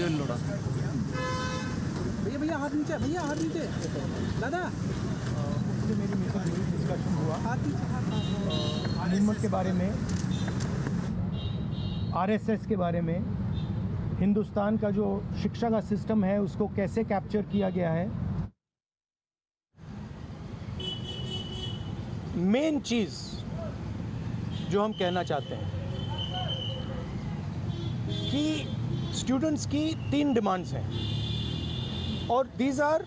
Audio लोड़ा भैया हाथ नीचे, भैया हाथ नीचे, दादा मेरी डिस्कशन हुआ हाथ नीचे, नीमच के बारे में, आरएसएस के बारे में, हिंदुस्तान का जो शिक्षा का सिस्टम है उसको कैसे कैप्चर किया गया है। मेन चीज़ जो हम कहना चाहते हैं कि स्टूडेंट्स की 3 डिमांड्स हैं और these are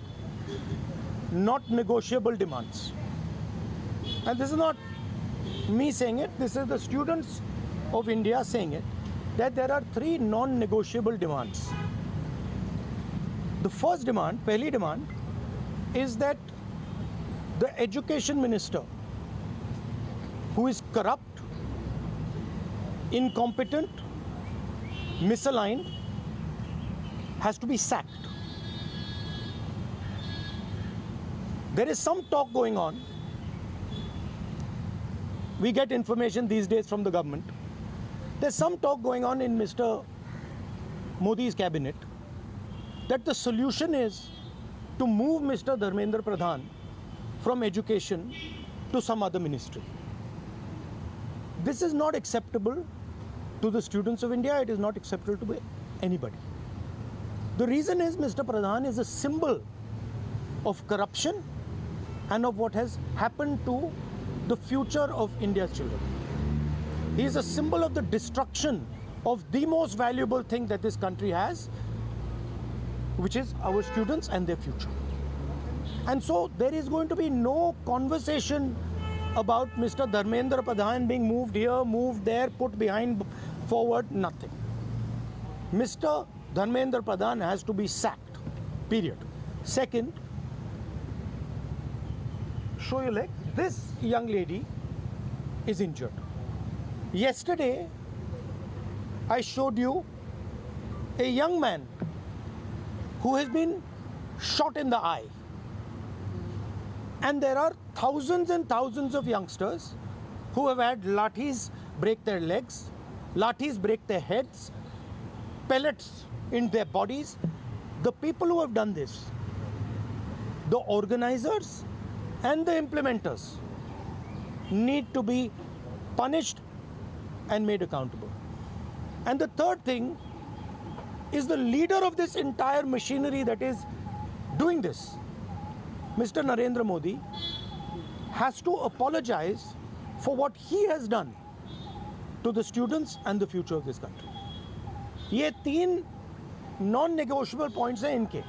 not negotiable demands, and this is not me saying it, this is the students of India saying it, that there are 3 non-negotiable demands. The first demand, पहली demand, is that the education minister, who is corrupt, incompetent, misaligned, has to be sacked. There is some talk going on. We get information these days from the government. There's some talk going on in Mr. Modi's cabinet that the solution is to move Mr. Dharmendra Pradhan from education to some other ministry. This is not acceptable to the students of India. It is not acceptable to anybody. The reason is Mr. Pradhan is a symbol of corruption and of what has happened to the future of India's children. He is a symbol of the destruction of the most valuable thing that this country has, which is our students and their future. And so there is going to be no conversation about Mr. Dharmendra Pradhan being moved here, moved there, put behind, forward, nothing. Mr. Dharmendra Pradhan has to be sacked, period. Second, show your leg. This young lady is injured. Yesterday, I showed you a young man who has been shot in the eye. And there are thousands and thousands of youngsters who have had lathis break their legs, lathis break their heads, pellets in their bodies. The people who have done this, the organizers and the implementers, need to be punished and made accountable. And the third thing is the leader of this entire machinery that is doing this, Mr. Narendra Modi, has to apologize for what he has done to the students and the future of this country. ये 3 non-negotiable points हैं इनके.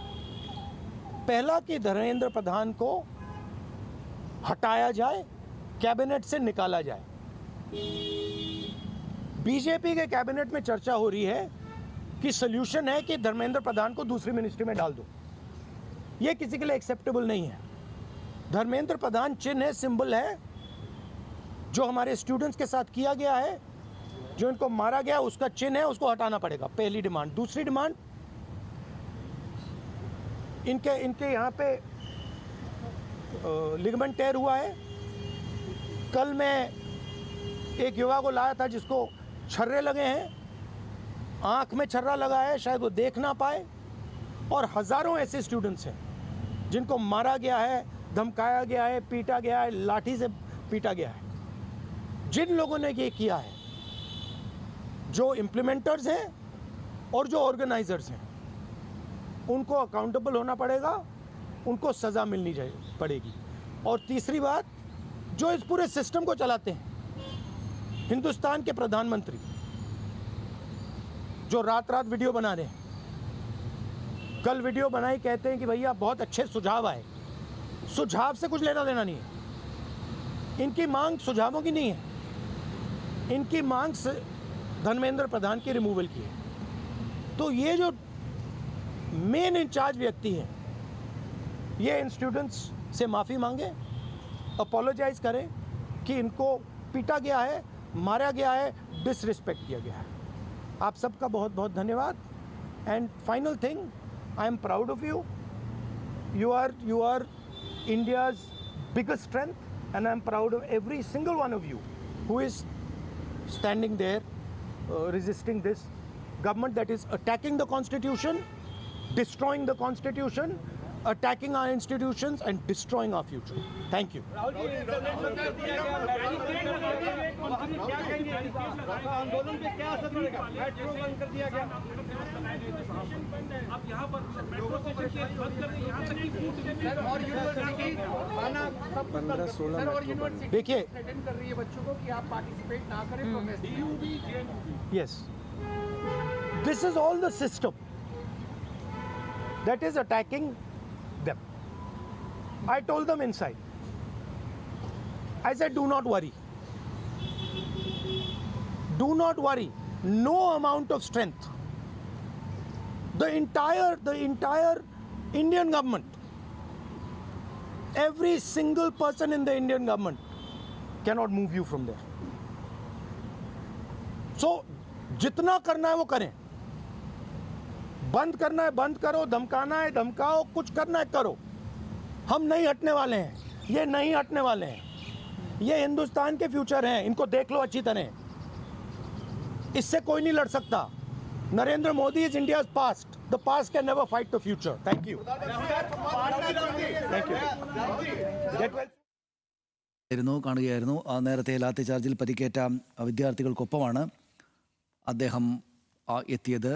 पहला कि धर्मेंद्र प्रधान को हटाया जाए, cabinet से निकाला जाए. बीजेपी के कैबिनेट में चर्चा हो रही है कि सॉल्यूशन है कि धर्मेंद्र प्रधान को दूसरी मिनिस्ट्री में डाल दो. ये किसी के लिए एक्सेप्टेबल नहीं है. धर्मेंद्र प्रधान चिन्ह है, सिंबल है, जो हमारे स्टूडेंट्स के साथ किया गया है, जो इनको मारा गया उसका चिन्ह है, उसको हटाना पड़ेगा. पहली डिमांड. दूसरी डिमांड, इनके यहाँ पे लिगामेंट टेयर हुआ है. कल मैं एक युवा को लाया था जिसको छर्रे लगे हैं, आंख में छर्रा लगा है, शायद वो देख ना पाए. और हज़ारों ऐसे स्टूडेंट्स हैं जिनको मारा गया है, धमकाया गया है, पीटा गया है, लाठी से पीटा गया है. जिन लोगों ने ये किया है, जो इम्प्लीमेंटर्स हैं और जो ऑर्गेनाइजर्स हैं, उनको अकाउंटेबल होना पड़ेगा, उनको सज़ा मिलनी पड़ेगी. और तीसरी बात, जो इस पूरे सिस्टम को चलाते हैं, हिंदुस्तान के प्रधानमंत्री, जो रात रात वीडियो बना रहे हैं, कल वीडियो बनाई, कहते हैं कि भैया बहुत अच्छे सुझाव आए. सुझाव से कुछ लेना देना नहीं है. इनकी मांग सुझावों की नहीं है, इनकी मांग धर्मेंद्र प्रधान की रिमूवल की है. तो ये जो मेन इंचार्ज व्यक्ति हैं, ये इन स्टूडेंट्स से माफ़ी मांगे, अपोलोजाइज करें कि इनको पीटा गया है, मारा गया है, डिसरिस्पेक्ट किया गया है. आप सबका बहुत बहुत धन्यवाद. And final thing, I am proud of you. You are India's biggest strength, and I'm proud of every single one of you who is standing there resisting this government that is attacking the constitution, destroying the constitution, attacking our institutions and destroying our future. Thank you. आंदोलन पे क्या असर पड़ेगा? Metro बंद कर दिया गया। अब यहाँ पर मेट्रो स्टेशन बंद कर दिया, यहाँ तक कि सर और यूनिवर्सिटी खाना सब 15-16 सर और यूनिवर्सिटी देखिए थ्रेटन कर रही है बच्चों को कि आप पार्टिसिपेट ना करें प्रोटेस्ट में। Yes. This is all the system that is attacking them. I told them inside. I said, do not worry. Do not worry. No amount of strength. The entire Indian government, every single person in the Indian government cannot move you from there. So, जितना करना है वो करें. बंद करना है बंद करो, धमकाना है धमकाओ, कुछ करना है करो. हम नहीं हटने वाले हैं. ये नहीं हटने वाले हैं. ये हिंदुस्तान के फ्यूचर हैं. इनको देख लो अच्छी तरह. इससे कोई नहीं लड़ सकता. Narendra Modi is India's past. The past can never fight the future. Thank you. കാണുകയായിരുന്നു നേരത്തെ ലാത്തി ചാർജിൽ പരിക്കേറ്റ വിദ്യാർത്ഥികൾക്കൊപ്പമാണ് അദ്ദേഹം എത്തിയത്.